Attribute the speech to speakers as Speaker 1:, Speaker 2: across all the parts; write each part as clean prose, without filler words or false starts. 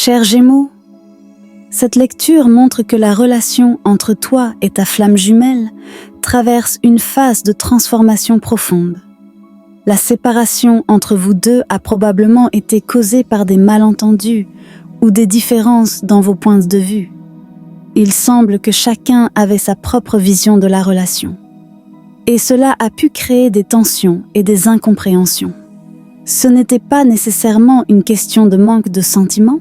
Speaker 1: Chers Gémeaux, cette lecture montre que la relation entre toi et ta flamme jumelle traverse une phase de transformation profonde. La séparation entre vous deux a probablement été causée par des malentendus ou des différences dans vos points de vue. Il semble que chacun avait sa propre vision de la relation. Et cela a pu créer des tensions et des incompréhensions. Ce n'était pas nécessairement une question de manque de sentiments,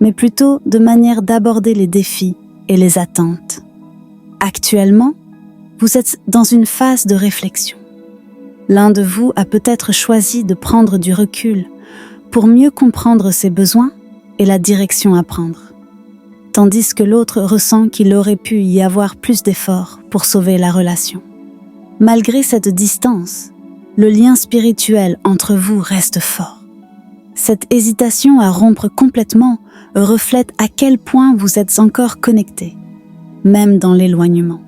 Speaker 1: mais plutôt de manière d'aborder les défis et les attentes. Actuellement, vous êtes dans une phase de réflexion. L'un de vous a peut-être choisi de prendre du recul pour mieux comprendre ses besoins et la direction à prendre, tandis que l'autre ressent qu'il aurait pu y avoir plus d'efforts pour sauver la relation. Malgré cette distance, le lien spirituel entre vous reste fort. Cette hésitation à rompre complètement reflète à quel point vous êtes encore connectés, même dans l'éloignement.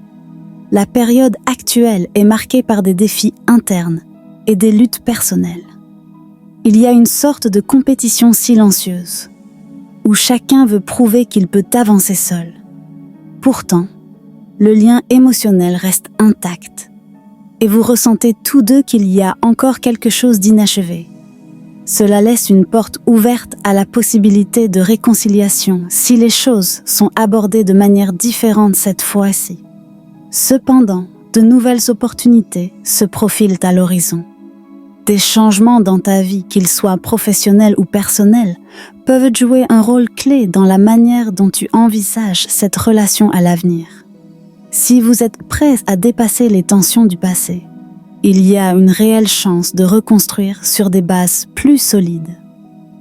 Speaker 1: La période actuelle est marquée par des défis internes et des luttes personnelles. Il y a une sorte de compétition silencieuse, où chacun veut prouver qu'il peut avancer seul. Pourtant, le lien émotionnel reste intact, et vous ressentez tous deux qu'il y a encore quelque chose d'inachevé. Cela laisse une porte ouverte à la possibilité de réconciliation si les choses sont abordées de manière différente cette fois-ci. Cependant, de nouvelles opportunités se profilent à l'horizon. Des changements dans ta vie, qu'ils soient professionnels ou personnels, peuvent jouer un rôle clé dans la manière dont tu envisages cette relation à l'avenir. Si vous êtes prêt à dépasser les tensions du passé, il y a une réelle chance de reconstruire sur des bases plus solides.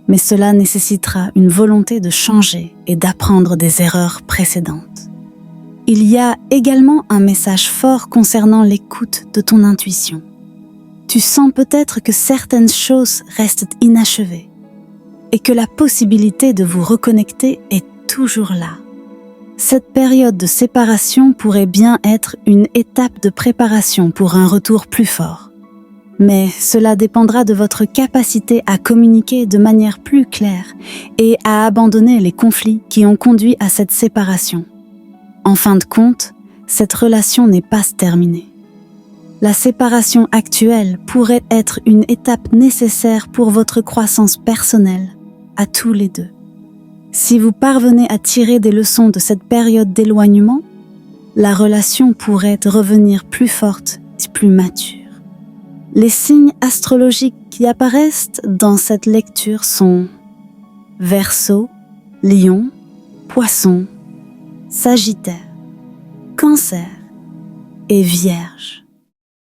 Speaker 1: Mais cela nécessitera une volonté de changer et d'apprendre des erreurs précédentes. Il y a également un message fort concernant l'écoute de ton intuition. Tu sens peut-être que certaines choses restent inachevées et que la possibilité de vous reconnecter est toujours là. Cette période de séparation pourrait bien être une étape de préparation pour un retour plus fort. Mais cela dépendra de votre capacité à communiquer de manière plus claire et à abandonner les conflits qui ont conduit à cette séparation. En fin de compte, cette relation n'est pas terminée. La séparation actuelle pourrait être une étape nécessaire pour votre croissance personnelle, à tous les deux. Si vous parvenez à tirer des leçons de cette période d'éloignement, la relation pourrait revenir plus forte et plus mature. Les signes astrologiques qui apparaissent dans cette lecture sont Verseau, Lion, Poisson, Sagittaire, Cancer et Vierge.